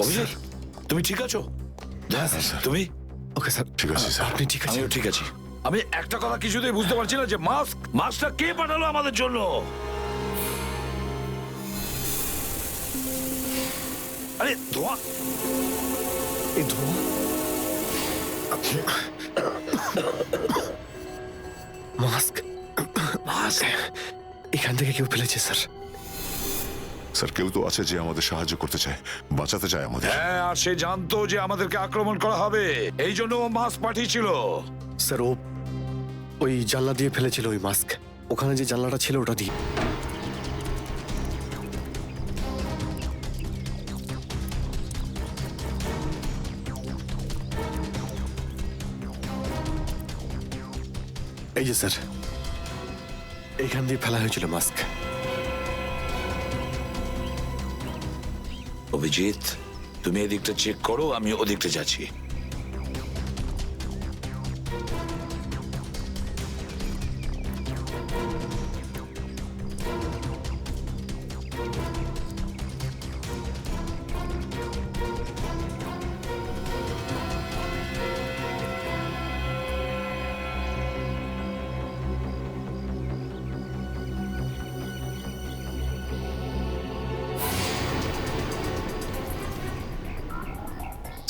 অভিজিৎ, তুমি ঠিক আছো? হ্যাঁ স্যার। তুমি? ওকে স্যার, ঠিক আছে স্যার। আপনি ঠিক আছেন? আমিও ঠিক আছি। আমি একটা কথা কিছুতেই বুঝতে পারছি না যে মাস্কটা কে পাঠালো আমাদের জন্য? আরে ধোঁয়া! এই ধোঁয়া মাস্ক এখান থেকে কেউ ফেলেছে স্যার। স্যার, কেউ তো আছে যে আমাদের সাহায্য করতে চায়, বাঁচাতে চায় আমাদের। হ্যাঁ, আর সে জানতো যে আমাদেরকে আক্রমণ করা হবে, এই জন্য ও মাস্ক পাঠিয়েছিল। স্যার ও ওই জানলা দিয়ে ফেলেছিল ওই মাস্ক। ওখানে যে জানলাটা ছিল ওটা দিয়ে। এই যে স্যার, এইখান দিয়ে ফেলা হয়েছিল মাস্ক। অভিজিৎ, তুমি এদিকটা চেক করো, আমি ওদিকটা যাচ্ছি।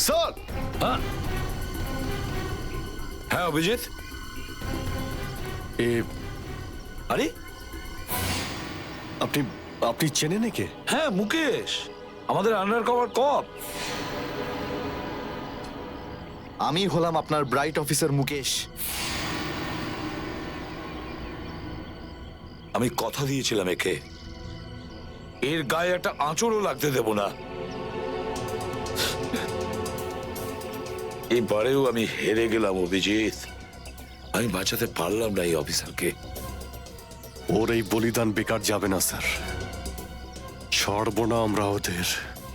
স্যার হ্যাঁ অভিজিৎ, এ আরে আপনি আপনি চেনেন একে? হ্যাঁ, মুকেশ, আমাদের আন্ডার কভার কপ। আমি হলাম আপনার ব্রাইট অফিসার মুকেশ। আমি কথা দিয়েছিলাম একে, এর গায়ে একটা আঁচড়ও লাগতে দেব না। এবারেও আমি হেরে গেলাম অভিজিৎ। আমি বাঁচাতে পারলাম না এই অফিসারকে। ওর এই বলিদান বেকার যাবে না স্যার, ছাড়বো না আমরা ওদের।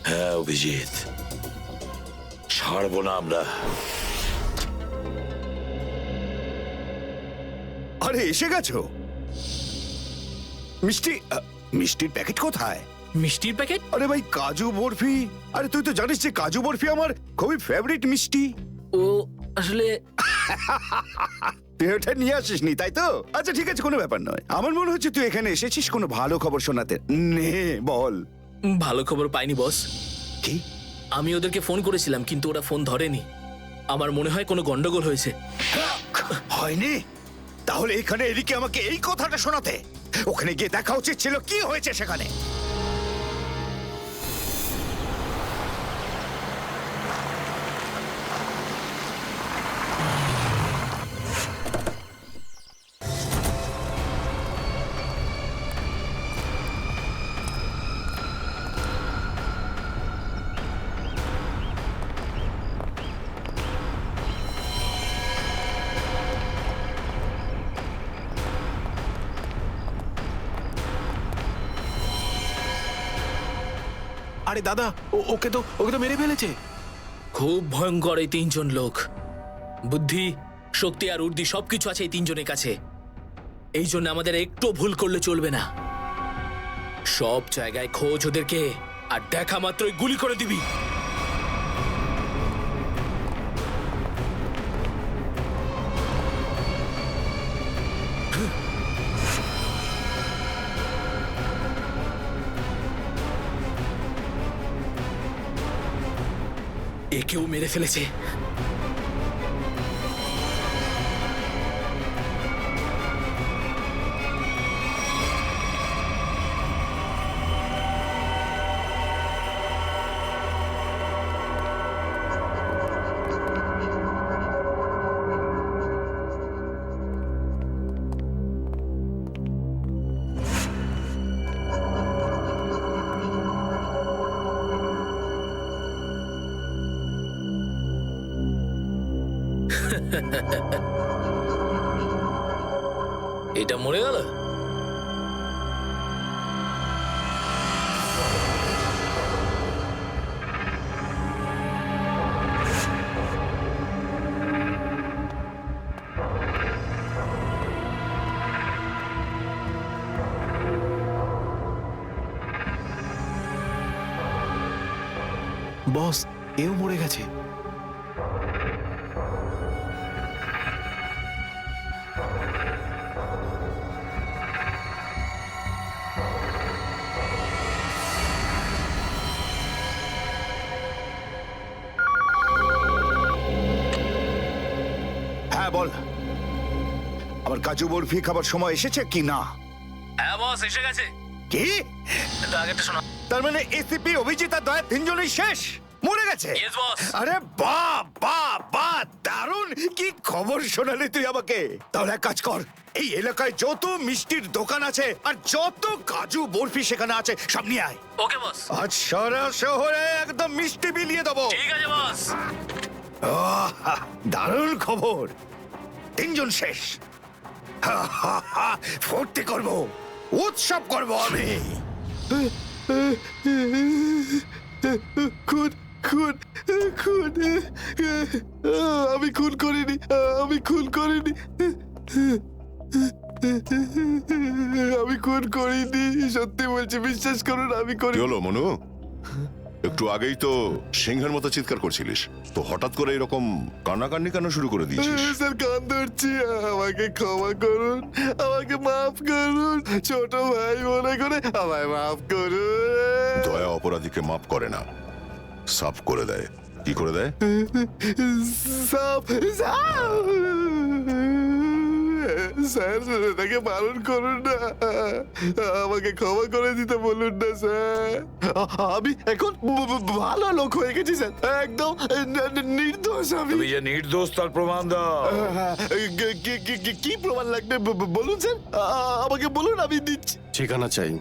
হ্যাঁ অভিজিৎ, ছাড়বো না আমরা। আরে এসে গেছো? মিষ্টির প্যাকেট কোথায়? মিষ্টির প্যাকেট? আরে ভাই, কাজু বরফি। আরে তুই তো জানিস যে কাজু বরফি আমার খুবই ফেভারিট মিষ্টি। ও আসলে তুই ওটা নিয়ে আসিসনি তাই তো? আচ্ছা ঠিক আছে, কোনো ব্যাপার নয়। আমার মনে হচ্ছে তুই এখানে এসেছিস কোনো ভালো খবর শোনাতে। নে বল। ভালো খবর পাইনি বস। কি? আমি ওদেরকে ফোন করেছিলাম কিন্তু ওরা ফোন ধরেনি। আমার মনে হয় কোনো গন্ডগোল হয়েছে। হয়নি? তাহলে এখানে এদিকে আমাকে এই কথাটা শোনাতে? ওখানে গিয়ে দেখা উচিত ছিল কি হয়েছে সেখানে। আরে দাদা, ওকে তো মেরে ফেলেছে। খুব ভয়ঙ্কর এই তিনজন লোক। বুদ্ধি, শক্তি আর উর্দি সবকিছু আছে এই তিনজনের কাছে। এই জন্য আমাদের একটু ভুল করলে চলবে না। সব জায়গায় খোঁজ ওদেরকে, আর দেখা মাত্রই গুলি করে দিবি। একেও মেরে ফেলেছে। এটা মরে গেল। বস এও মরে গেছে। হ্যাঁ বল, আবার কাজু বরফি খাবার সময় এসেছে কি না? হ্যাঁ বস, এসে গেছে। কি? একটু আগেরটা শোনা। তার মানে এসিপি, অভিজিৎ আর দয়া তিনজনই শেষ, মরে গেছে? Yes, boss. আরে বাহ বাহ বাহ, দারুণ! কি খবর শোনালি তুই আমাকে। তাহলে এক কাজ কর, এই এলাকায় যত মিষ্টির দোকান আছে আর যত কাজু বরফি সেখানে আছে সব নিয়ে আয়। ওকে বস। আজ সারা শহরে একদম মিষ্টি বিলিয়ে দেবো। ঠিক আছে বস। আহ, দারুণ খবর, তিনজন শেষ। ফুর্তি করব, উৎসব করব আমি। খুন খুন খুন আমি খুন করিনি, আমি খুন করিনি, আমি খুন করিনি, সত্যি বলছি, বিশ্বাস করুন আমি কি করিনি। হলো মনু? একটু আগেই তো সিংহের মতো চিৎকার করছিলিস, তো হঠাৎ করে এরকম কান্নাকান্নি কেন শুরু করে দিয়েছিস? স্যার কান ধরছি, আমাকে ক্ষমা করুন, আমাকে মাফ করুন, ছোট ভাই মনে করে আমায় মাফ করুন। দয়া অপরাধীকে মাফ করে না, সাফ করে দেয়। কি করে দেয়? সাপ সাপ স্যার, তাকে বারণ করুন না, আমাকে ক্ষমা করে দিতে বলুন না স্যার। আমি এখন ভালো লোক হয়ে গেছি স্যার, একদম নির্দোষ আমি। তুমি যে নির্দোষ তার প্রমাণ দাও। কি প্রমাণ লাগবে বলুন স্যার, আমাকে বলুন, আমি দিচ্ছি। ঠিকানা চাই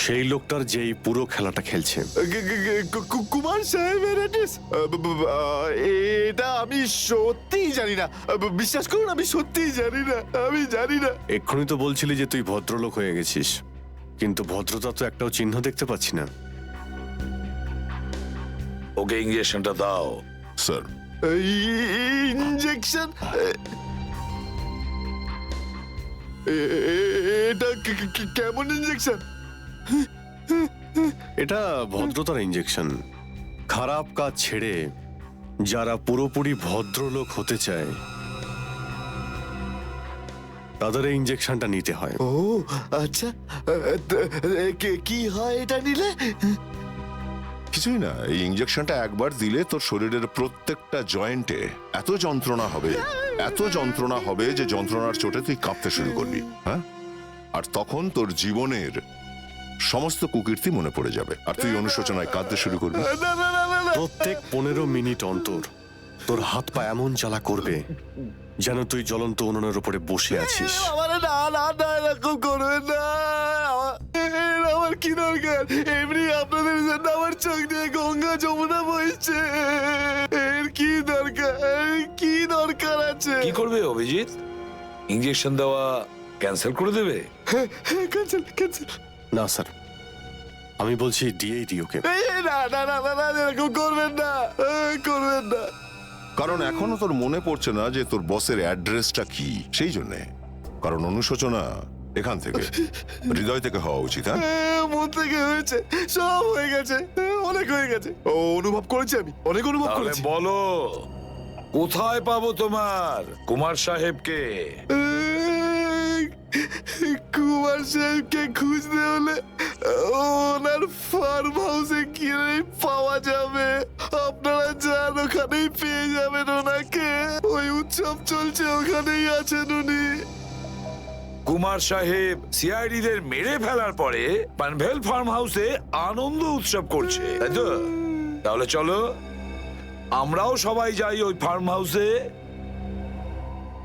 সেই লোকটার যেই পুরো খেলাটা খেলছে। কুমার সাহেবের অ্যাড্রেস? এটা আমি সত্যিই জানি না, বিশ্বাস করুন, আমি সত্যিই জানি না, আমি জানি না। এক্ষুনি তো বলছিলি যে তুই ভদ্রলোক হয়ে গেছিস, কিন্তু ভদ্রতা তো একটাও চিহ্ন দেখতে পাচ্ছি না। ওকে ইঞ্জেকশনটা দাও। Sir, injection? এটা কেমন ইঞ্জেকশন? এটা ভদ্রতার ইঞ্জেকশন। খারাপ কাজ ছেড়ে যারা পুরোপুরি ভদ্রলোক হতে চায় তাদের এই ইঞ্জেকশনটা নিতে হয়। ও আচ্ছা, কি হয় এটা নিলে? কিছুই না, এই ইঞ্জেকশনটা একবার দিলে তোর শরীরের প্রত্যেকটা জয়েন্টে এত যন্ত্রণা হবে, এত যন্ত্রণা হবে যে যন্ত্রণার চোটে তুই কাঁপতে শুরু করবি। হ্যাঁ, আর তখন তোর জীবনের সমস্ত কুকীর্তি মনে পড়ে যাবে, আর তুই অনুশোচনায় কাঁদতে শুরু করবি। না না না না না, প্রত্যেক 15 মিনিট অন্তর তোর হাত পা এমন জ্বালা করবে যেন তুই জ্বলন্ত উনুনের উপরে বসে আছিস। আমার না না না, এরকম করবেন না, আমার কি দরকার? এমনি আপনাদের জন্য আমার চোখ দিয়ে গঙ্গা যমুনা বইছে, এর কি দরকার? কি দরকার আছে? কি করবে অভিজিৎ? ইঞ্জেকশন দেওয়া ক্যান্সেল করে দেবে? Cancel cancel. না স্যার, আমি বলছি দিয়েই দিই ওকে। না না না না না, এরকম করবেন না, করবেন না। কারণ এখনো তোর মনে পড়ছে না যে তোর বসের অ্যাড্রেসটা কি, সেই জন্যে। কারণ অনুশোচনা এখান থেকে, হৃদয় থেকে হওয়া উচিত। হ্যাঁ, মন থেকে হয়েছে, সব হয়ে গেছে, অনেক হয়ে গেছে, ও অনুভব করেছি, আমি অনেক অনুভব তাহলে করেছি। বলো, কোথায় পাবো তোমার কুমার সাহেবকে? কুমার সাহেবকে খুঁজতে হলে ওনার ফার্ম হাউসে গিয়ে পাওয়া যাবে। আপনারা যান, ওখানেই পেয়ে যাবেন ওনাকে। ওই উৎসব চলছে, ওখানেই আছেন উনি। কুমার সাহেব সিআইডি দের মেরে ফেলার পরে পানভেল ফার্ম হাউসে আনন্দ উৎসব করছে, তাই তো? তাহলে চলো আমরাও সবাই যাই ওই ফার্ম হাউসে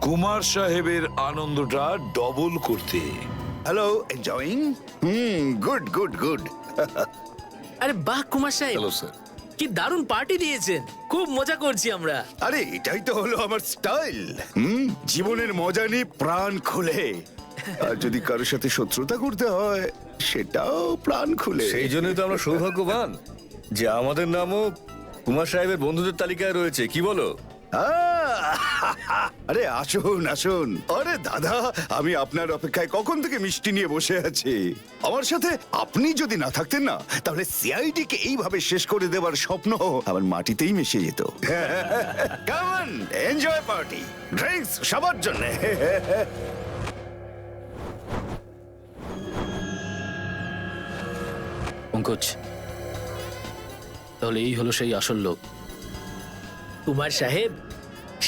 কুমার সাহেবের আনন্দটা ডবল করতে। Hello, enjoying? Good good good. আরে বাহ কুমার সাহেব, হ্যালো স্যার। কি দারুণ পার্টি দিয়েছেন, খুব মজা করছি আমরা। আরে এটাই তো হলো আমার স্টাইল, জীবনের মজা নিয়ে প্রাণ খুলে। আর যদি কারোর সাথে শত্রুতা করতে হয় সেটাও প্রাণ খুলে। সেই জন্যই তো আমরা সৌভাগ্যবান যে আমাদের নামও কুমার সাহেবের বন্ধুদের তালিকায় রয়েছে, কি বলো? আহ! আরে আসুন আসুন। আরে দাদা, আমি আপনার অপেক্ষায় কখন থেকে মিষ্টি নিয়ে বসে আছি। আমার সাথে আপনি যদি না থাকতেন না, তাহলে সিআইডি কে এইভাবে শেষ করে দেওয়ার স্বপ্ন আমার মাটিতেই মিশে যেত। Come on, enjoy party, drinks সবার জন্য। পঙ্কজ, তাহলে এই হলো সেই আসল লোক। কুমার সাহেব,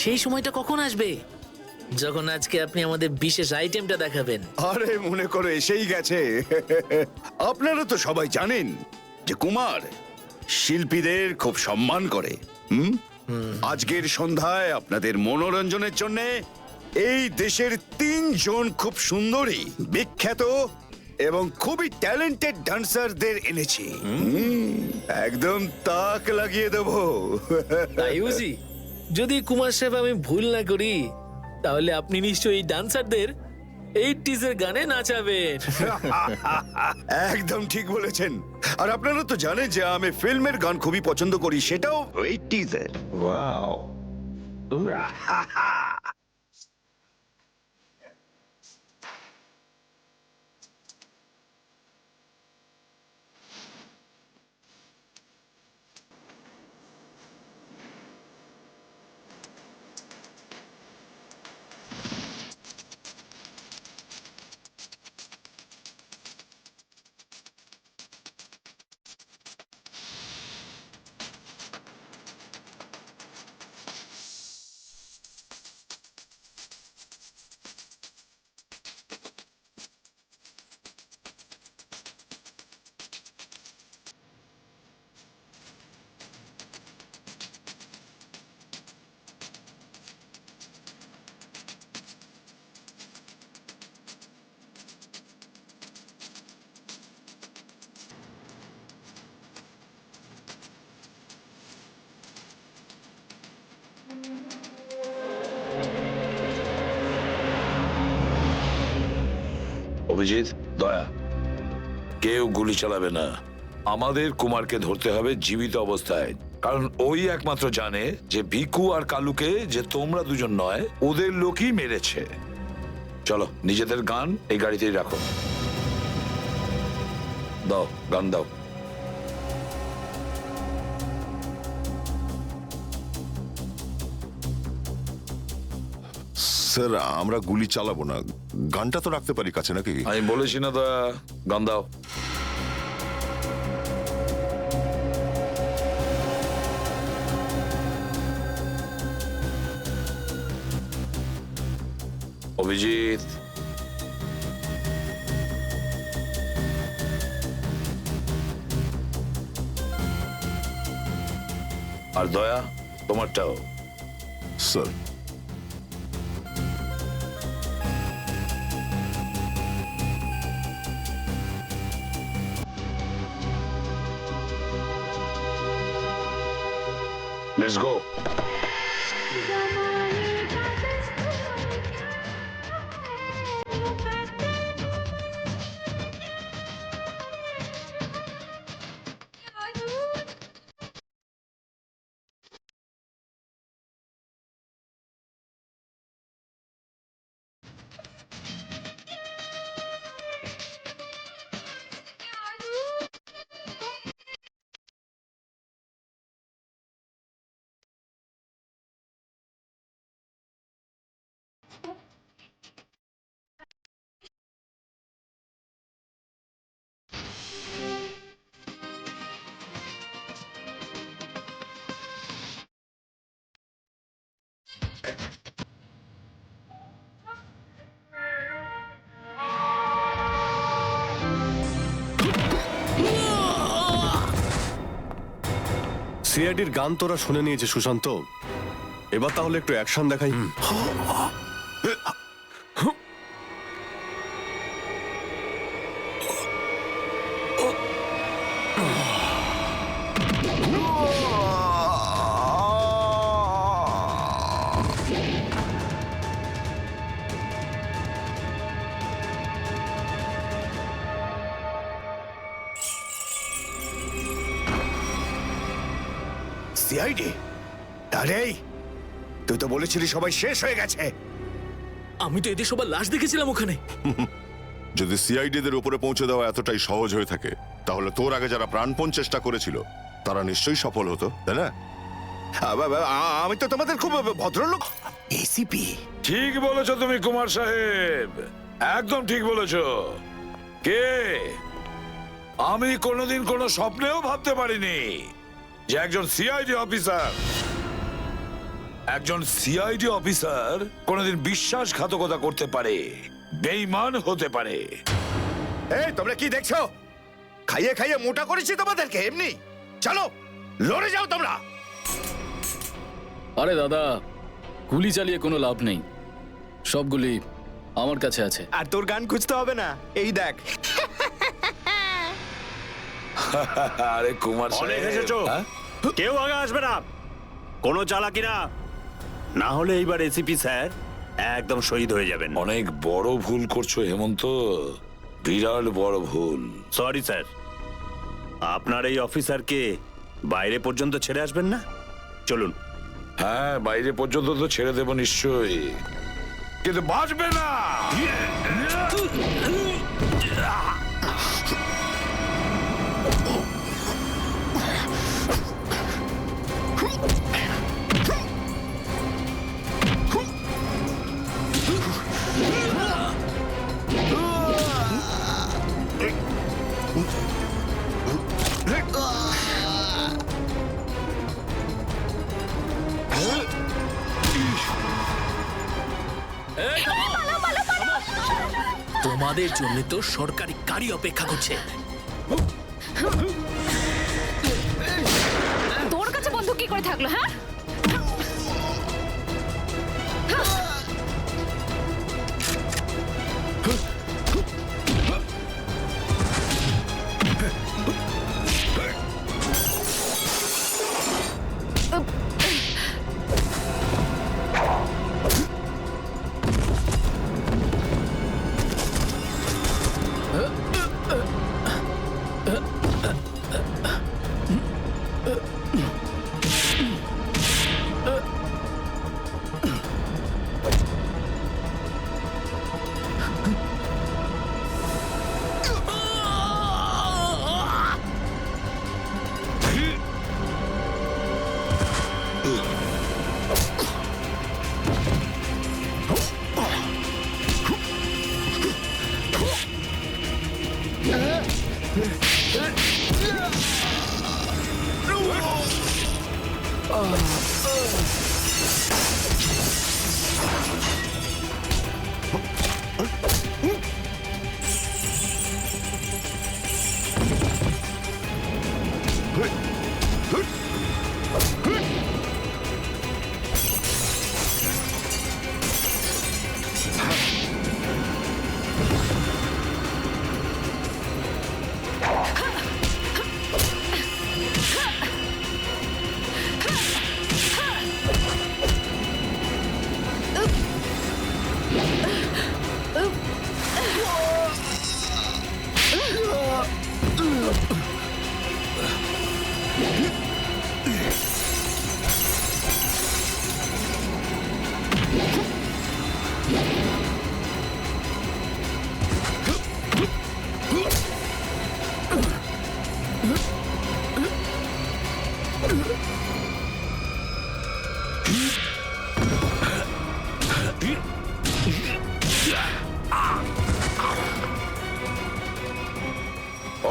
সেই সময়টা কখন আসবে যখন আজকে আপনি আমাদের বিশেষ আইটেমটা দেখাবেন? আরে মনে করো এসেই গেছে। আপনারা তো সবাই জানেন যে কুমার শিল্পীদের খুব সম্মান করে। আজকের সন্ধ্যায় আপনাদের মনোরঞ্জনের জন্য এই দেশের 3 জন খুব সুন্দরী, বিখ্যাত এবং খুবই ট্যালেন্টেড ডান্সারদের এনেছি। একদম তাক লাগিয়ে দেবো। তাই বুঝি? যদি কুমার সাহেব আমি ভুল না করি, তাহলে আপনি নিশ্চয়ই এই ডান্সারদের 80s এর গানে নাচাবেন। একদম ঠিক বলেছেন। আর আপনারা তো জানেন যে আমি ফিল্মের গান খুবই পছন্দ করি, সেটাও 80s এর। অভিজিৎ, দয়া, কেউ গুলি চালাবে না। আমাদের কুমারকে ধরতে হবে জীবিত অবস্থায়, কারণ ওই একমাত্র জানে যে ভিকু আর কালুকে যে তোমরা দুজন নয়, ওদের লোকই মেরেছে। চলো, নিজেদের গান এই গাড়িতেই রাখো। দাও, গান দাও। স্যার, আমরা গুলি চালাবো না, গানটা তো রাখতে পারি কাছে নাকি? আমি বলেছি না দয়া, গান দাও। অভিজিৎ, আর দয়া, তোমারটাও। Sir, let's go. সিআইডির গান তোরা শুনে নিয়েছে সুশান্ত, এবার তাহলে একটু অ্যাকশন দেখাই। সিআইডি? আরে তুই তো বলেছিলি সবাই শেষ হয়ে গেছে। আমি তো এদের সবার লাশ দেখেছিলাম ওখানে। যদি সিআইডিদের উপরে পৌঁছে দেওয়া এতটাই সহজ হয়ে থাকে তাহলে তোর আগে যারা প্রাণপণ চেষ্টা করেছিল তারা নিশ্চয়ই সফল হতো, তাই না? আমি তো তোমাদের খুব ভদ্রলোক। এসিপি ঠিক বলেছো তুমি কুমার সাহেব, একদম ঠিক বলেছো। কে আমি কোনোদিন কোনো স্বপ্নেও ভাবতে পারিনি যে একজন সিআইডি অফিসার কোনোদিন বিশ্বাসঘাতকতা করতে পারে, বেঈমান হতে পারে। এই তোমরা কি দেখছো? খাইয়ে খাইয়ে মোটা করেছি তোমাদেরকে এমনি। চলো লড়ে যাও তোমরা। আরে দাদা, গুলি চালিয়ে কোনো লাভ নেই, সবগুলি আমার কাছে আছে। আর তোর গান খুঁজতে হবে না, এই দেখ। আরে কুমার অনেক সাহেব, এসেছো। হ্যাঁ? কেউ আগে আসবে না, কোনো চালাকি না, না হলে এইবার এসিপি স্যার একদম শহীদ হয়ে যাবেন। অনেক বড় ভুল করছো হেমন্ত, বিরাট বড় ভুল। সরি স্যার, আপনার এই অফিসারকে বাইরে পর্যন্ত ছেড়ে আসবেন না? চলুন। হ্যাঁ, বাইরে পর্যন্ত তো ছেড়ে দেবো নিশ্চয়ই, কিন্তু বাঁচবে না। তোমাদের জন্য তো সরকারি গাড়ি অপেক্ষা করছে। তোর কাছে বন্দুক কি করে থাকলো? হ্যাঁ,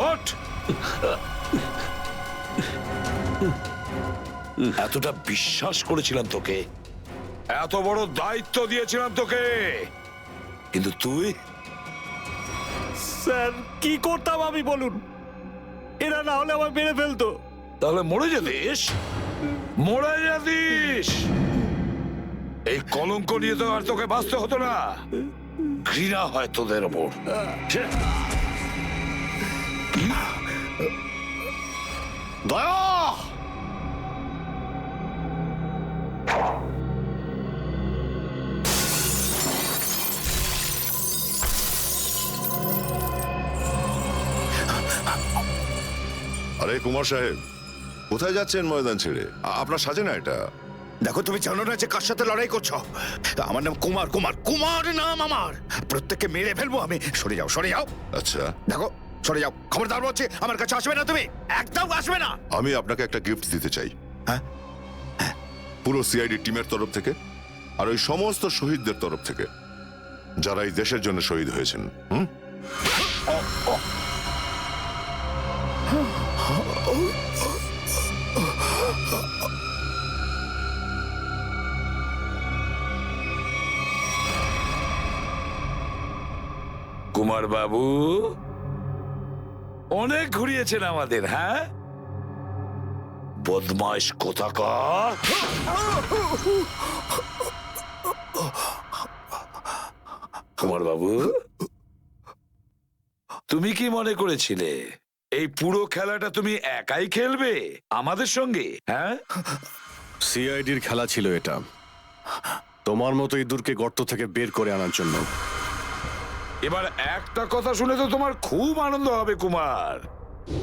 ওঠ! এতটা বিশ্বাস করেছিলাম তোকে, এত বড় দায়িত্ব দিয়েছিলাম তোকে, কিন্তু তুই স্যার কি করতাম আমি বলুন? এরা না হলে আমায় মেরে ফেলতো। তাহলে মরে যেতিস, মরে যেতিস। এই কলঙ্ক নিয়ে তো আর তোকে বাঁচতে হতো না। ঘৃণা হয় তোদের ওপর। দয়া! আরে কুমার সাহেব, কোথায় যাচ্ছেন ময়দান ছেড়ে? আপনার সাজে না এটা। দেখো তুমি জানো না যে কার সাথে লড়াই করছো? আমার নাম কুমার, কুমার, কুমার নাম আমার। প্রত্যেককে মেরে ফেলবো আমি। সরে যাও, সরে যাও। আচ্ছা, দেখো, সরে যাও। খবরদার বলছি, আমার কাছে আসবে না তুমি, একদম আসবে না। আমি আপনাকে একটা গিফট দিতে চাই। হ্যাঁ? পুরো সিআইডি টিমের তরফ থেকে আর ওই সমস্ত শহীদদের তরফ থেকে যারা এই দেশের জন্য শহীদ হয়েছেন। হুম? কুমার বাবু অনেক ঘুরিয়েছেন আমাদের, হ্যাঁ? বদমাইশ কোথাকার। কুমার বাবু, তুমি কি মনে করেছিলে এই পুরো খেলাটা তুমি একাই খেলবে আমাদের সঙ্গে? হ্যাঁ, সিআইডির খেলা ছিল এটা, তোমার মতো ইঁদুরকে গর্ত থেকে বের করে আনার জন্য। এবার একটা কথা শুনে তো তোমার খুব আনন্দ হবে কুমার।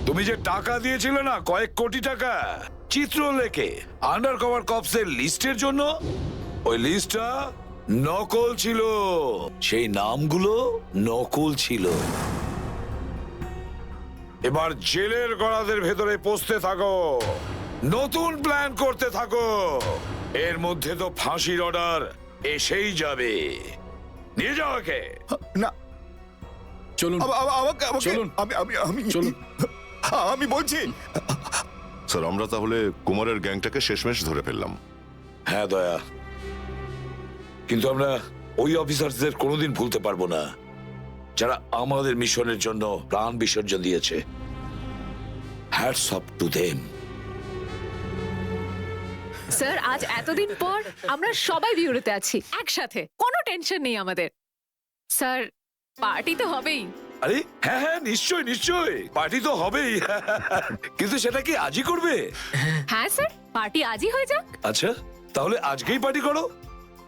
তুমি যে টাকা দিয়েছিলে না, কয়েক কোটি টাকা চিত্রলেখে আন্ডার কভার কপসের লিস্টের জন্য, ওই লিস্টটা নকল ছিল। সেই নামগুলো নকল ছিল। এবার জেলের গড়াদের ভেতরে পৌঁছতে থাকো, নতুন প্ল্যান করতে থাকো। এর মধ্যে তো ফাঁসির অর্ডার এসেই যাবে। নিয়ে যাও একে। না, চলুন আমাকে চলুন। চলুন। আমি বলছি। স্যার, আমরা তাহলে কুমারের গ্যাংটাকে শেষমেশ ধরে ফেললাম। হ্যাঁ দয়া, কিন্তু আমরা ওই অফিসারদের কোনোদিন ভুলতে পারবো না যারা আমাদের মিশনের জন্য প্রাণ বিসর্জন দিয়েছে। Hats off to them. Sir, আজ এতদিন পর আমরা সবাই বিউরোতে আছি একসাথে, কোনো টেনশন নেই আমাদের। স্যার, পার্টি তো হবেই। আরে হ্যাঁ হ্যাঁ, নিশ্চয় নিশ্চয়, পার্টি তো হবেই। কিন্তু সেটা কি আজই করবে? হ্যাঁ স্যার, পার্টি আজই হয়ে যাক। আচ্ছা, তাহলে আজকেই পার্টি করো।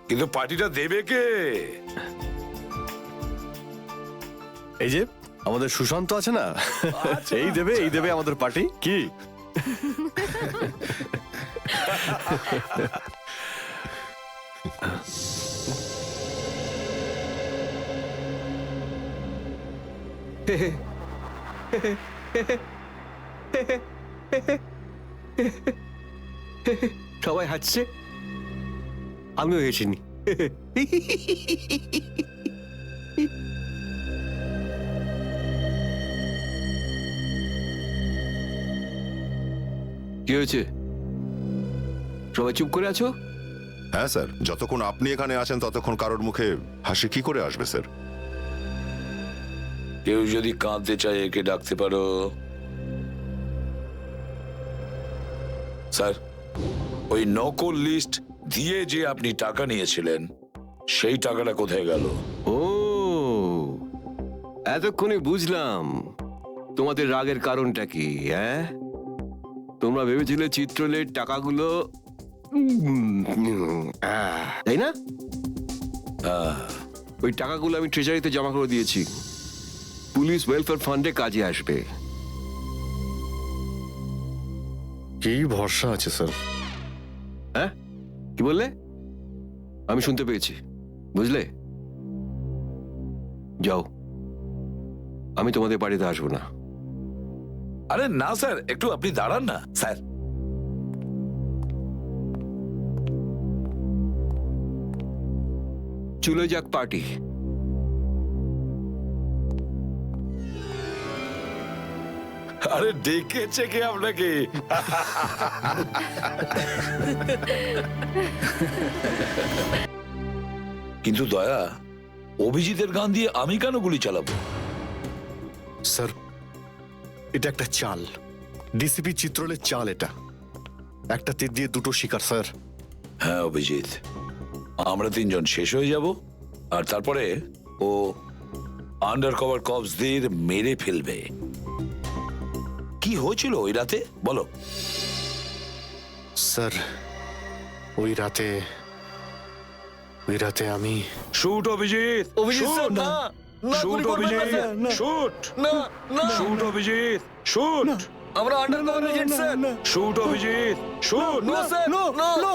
কিন্তু পার্টিটা দেবে কে? এই যে আমাদের সুশান্ত আছে না, এই দেবে আমাদের পার্টি। কি সবাই হাসছে, আমিও হেসিনি। কি হয়েছে? সবাই চুপ করে আছো? হ্যাঁ স্যার, যতক্ষণ আপনি এখানে আছেন ততক্ষণ কারোর মুখে হাসি কি করে আসবে স্যার? কেউ যদি কাঁদতে চায় একে ডাকতে পারো। স্যার, ওই নকল লিস্ট দিয়ে যে আপনি টাকা নিয়েছিলেন, সেই টাকাটা কোথায় গেল? ও, এতক্ষণে বুঝলাম তোমাদের রাগের কারণটা কি। হ্যাঁ, তোমরা ভেবেছিলে চিত্রলের টাকাগুলো তাই না? ওই টাকাগুলো আমি ট্রেজারিতে জমা করে দিয়েছি, পুলিশ ওয়েলফেয়ার ফান্ডে কাজে আসবে। কি ভরসা আছে স্যার? হ্যাঁ, কি বললে? আমি শুনতে পেয়েছি, বুঝলে? যাও, আমি তোমাদের বাড়িতে আসবো না। আরে না স্যার, একটু আপনি দাঁড়ান না স্যার। চলে যাক পার্টি। আরে ডেকেছে কে আপনাকে? কিন্তু দয়া, অভিজিতের গান দিয়ে আমি কেন গুলি চালাবো? স্যার, এটা একটা চাল, ডিসিপি চিত্রলের চাল। এটা একটা তীর দিয়ে দুটো শিকার স্যার। হ্যাঁ অভিজিৎ, আমরা তিনজন শেষ হয়ে যাব, আর তারপরে ও আন্ডার কভার কপসদের মেরে ফেলবে। কি হয়েছিল ওই রাতে বলো? স্যার, ওই রাতে আমি shoot Abhijit, shoot Abhijit, shoot, shoot Abhijit, shoot. আমরা under cover agent sir. Shoot Abhijit, shoot. No sir, no no no.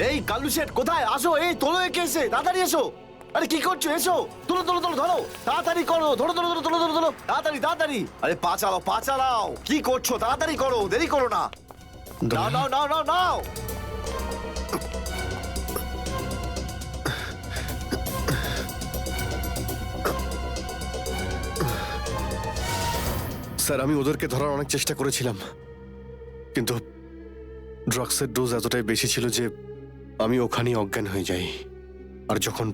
এই কালু শেঠ কোথায়? আসো, এই তোলো একে এসে, তাড়াতাড়ি এসো। আরে কি করছো? এসো, তোলো তোলো তোলো, ধরো তাড়াতাড়ি করো, ধরো ধরো ধরো, তোলো ধরো ধরো, তাড়াতাড়ি তাড়াতাড়ি। আরে পা চালাও, পা চালাও, কি করছো? তাড়াতাড়ি করো, দেরি করো না। নাও নাও নাও নাও নাও। স্যার আমি ওদেরকে ধরার অনেক চেষ্টা করেছিলাম, কিন্তু ড্রাগসের ডোজ এতটাই বেশি ছিল যে আমি ওখানেই অজ্ঞান হয়ে যাই। আর যখন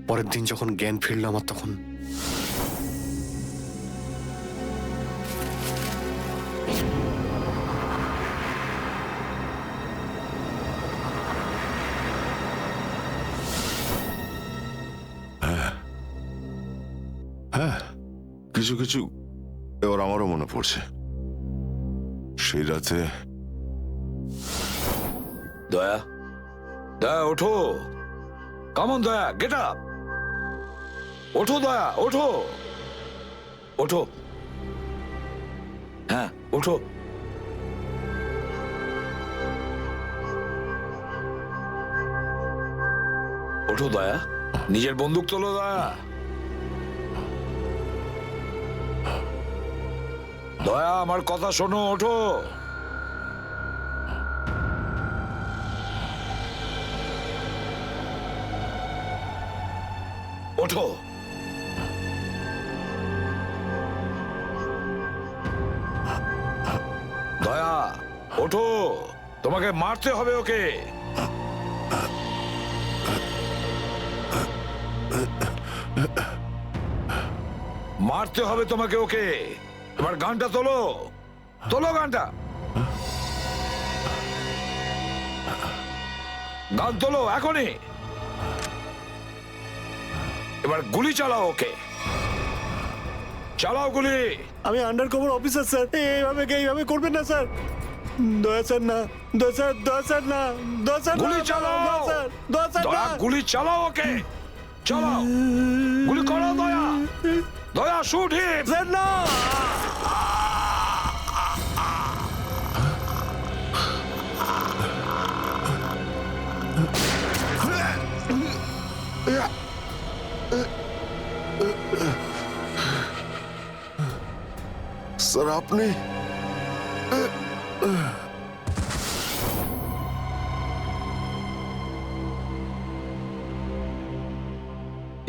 পরের দিন যখন জ্ঞান ফিরল আমার, তখন হ্যাঁ, কিছু কিছু এবার আমারও মনে পড়ছে। সেই রাতে দয়া, দয়া ওঠো, কামন দয়া, গেট আপ, ওঠো দয়া, ওঠো, ওঠো, হ্যাঁ ওঠো। ওঠো দয়া, নিজের বন্দুক তোলো দয়া। দয়া আমার কথা শোনো, ওঠো। ওঠো। দয়া ওঠো, তোমাকে মারতে হবে ওকে। মারতে হবে তোমাকে ওকে। এবার গানটা তোলো, তোলো গানটা, গান তোলো এখনই। এবার গুলি চালাও ওকে, চালাও গুলি। আমি আন্ডার কভার অফিসার স্যার, এইভাবে করবেন না স্যার। দয়া স্যার না, দয়া স্যার, দয়া স্যার না, দয়া স্যার, গুলি চালাও, দয়া স্যার, দয়া স্যার দয়া না। গুলি চালাও ওকে, চালাও গুলি করো দয়া, দয়া শুট হিম। স্যার না। স্যার আপনি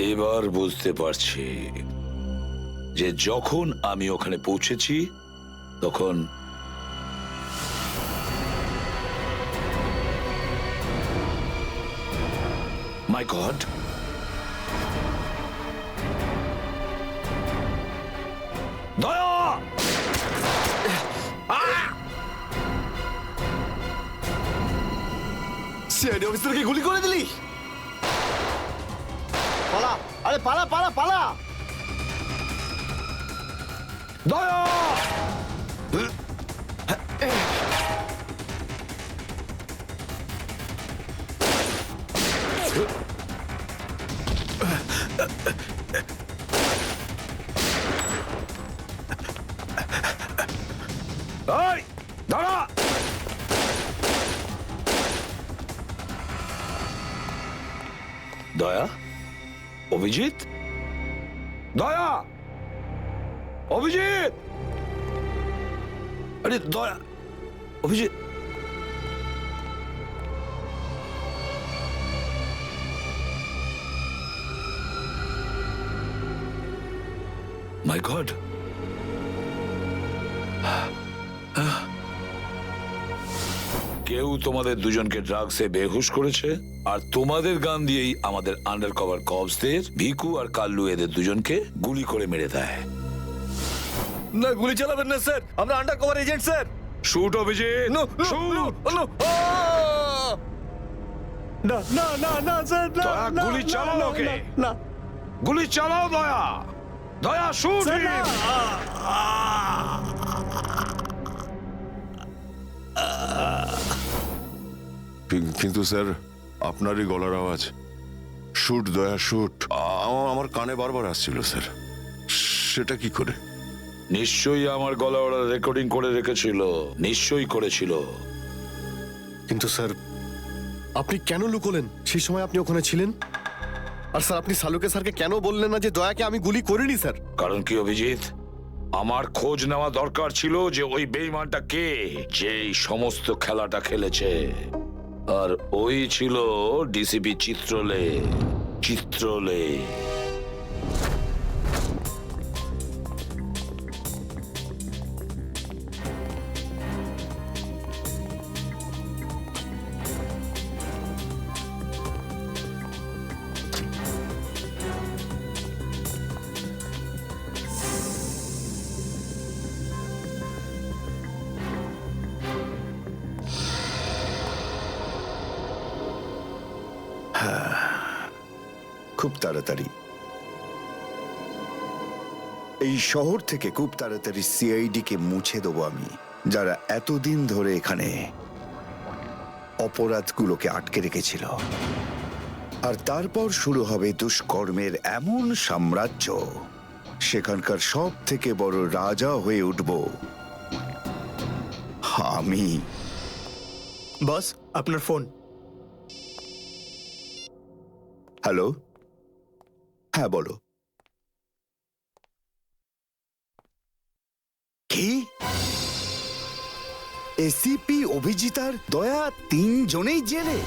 এবার বুঝতে পারছি যে যখন আমি ওখানে পৌঁছেছি তখন মাই গড, দয়া, সিআইডি অফিসারকে গুলি করে দিলি? পালা, আরে পালা পালা পালা। দয়া, এই দাঁড়া। দয়া, অভিজিৎ, দয়া, অভিজিৎ, আরে দয়া, অভিজিৎ, মাই গড, কেউ তোমাদের দুজনকে ড্রাগসে বেহুশ করেছে, আর তোমাদের গান দিয়েই আমাদের আন্ডার কভার কপসদের ভিকু আর কাল্লু এদের দুজনকে গুলি করে মেরে দেয়। না গুলি চালাবেন না স্যার, আমরা under cover agent sir. Shoot Abhijit, no no shoot. No no. না না না না স্যার না দয়া, না, গুলি না, চালাও না, ওকে। না, না গুলি চালাও দয়া, দয়া শুট স্যার, না। কিন্তু স্যার আপনারই গলার আওয়াজ, শুট দয়া শুট, আমার কানে বারবার আসছিল স্যার। সেটা কি করে? নিশ্চয়ই আমার গলা ওরা রেকর্ডিং করে রেখেছিল, নিশ্চয়ই করেছিল। কিন্তু স্যার আপনি কেন লুকোলেন? সেই সময় আপনি ওখানে ছিলেন। আর স্যার আপনি সালুকে স্যারকে কেন বললেন না যে দয়াকে আমি গুলি করিনি স্যার? কারণ কি অভিজিৎ, আমার খোঁজ নেওয়া দরকার ছিল যে ওই বেঈমানটা কে, যে এই সমস্ত খেলাটা খেলেছে। আর ওই ছিল ডিসিপি চিত্রলে। চিত্রলে খুব তাড়াতাড়ি এই শহর থেকে খুব তাড়াতাড়ি সিআইডি কে মুছে দেবো আমি, যারা এতদিন ধরে এখানে অপরাধগুলোকে আটকে রেখেছিল। আর তারপর শুরু হবে দুষ্কর্মের এমন সাম্রাজ্য, সেখানকার সব থেকে বড় রাজা হয়ে উঠব আমি। বস আপনার ফোন। হ্যালো, হ্যাঁ বলো। কি? এসিপি অভিজিতার দয়া তিনজনেই জেলে?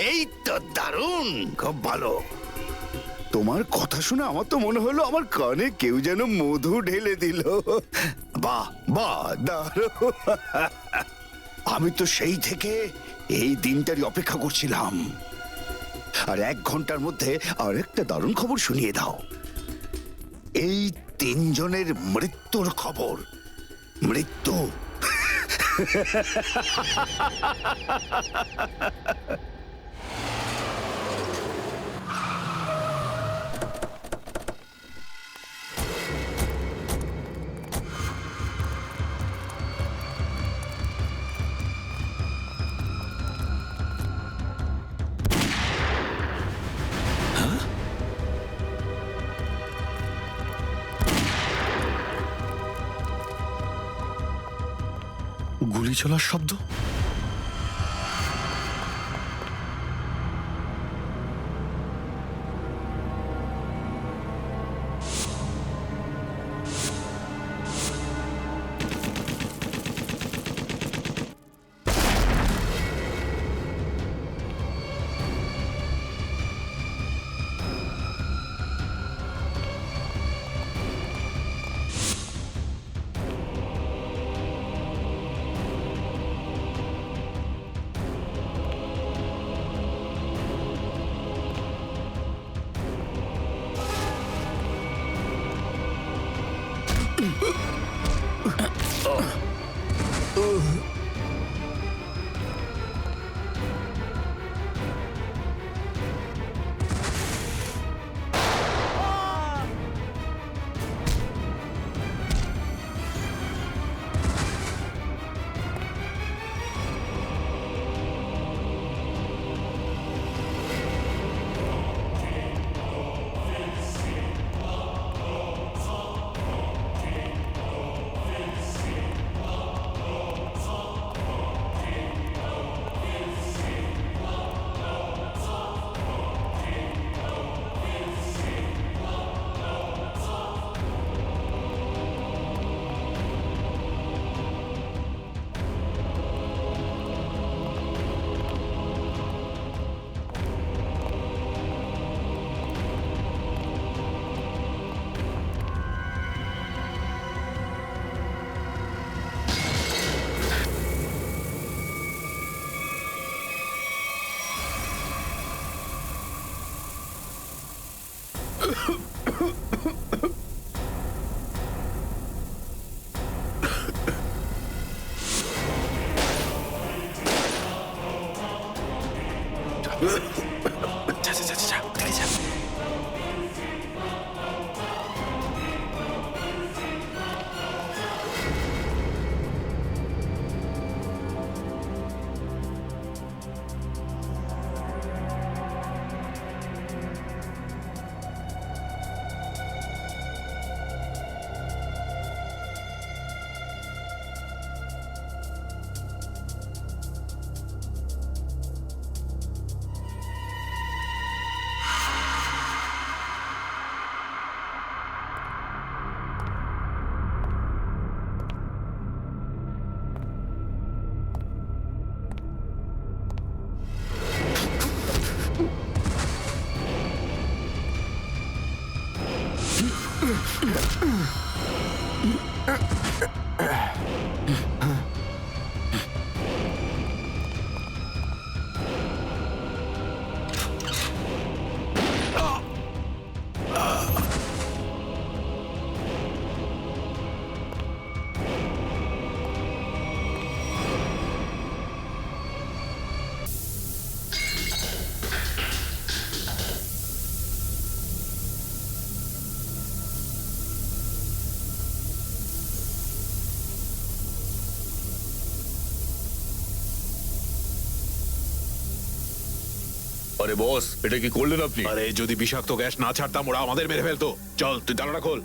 এই তো দারুণ, খুব ভালো। তোমার কথা শুনে আমার তো মনে হলো আমার কানে কেউ যেন মধু ঢেলে দিল। বাহ বাহ, দারুণ। আমি তো সেই থেকে এই দিনটারই অপেক্ষা করছিলাম। আর 1 ঘন্টার মধ্যে আরেকটা দারুণ খবর শুনিয়ে দাও। এই তিনজনের মৃত্যুর খবর। মৃত্যু। গুলি চলার শব্দ। আরে বস, এটা কি করলেন আপনি? আরে যদি বিষাক্ত গ্যাস না ছাড়তাম ওরা আমাদের মেরে ফেলতো। চল তুই তালাটা খোল।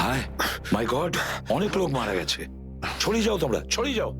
হায় মাই গড, অনেক লোক মারা গেছে। ছড়িয়ে যাও তোমরা, ছড়িয়ে যাও।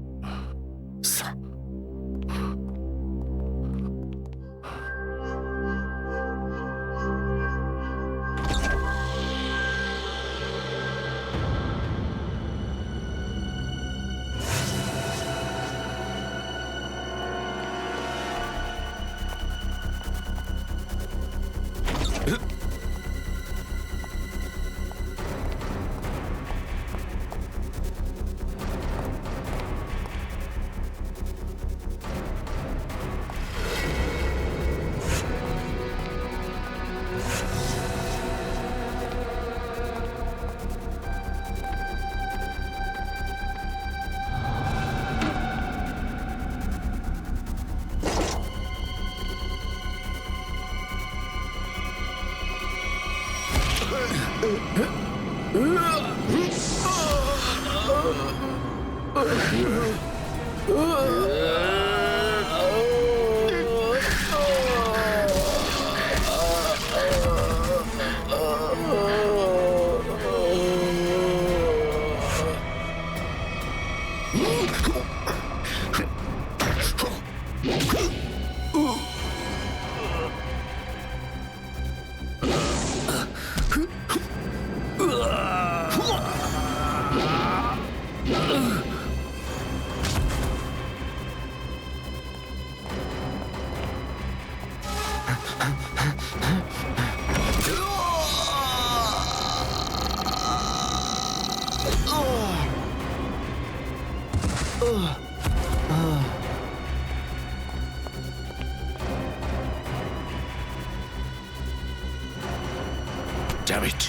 Damn it.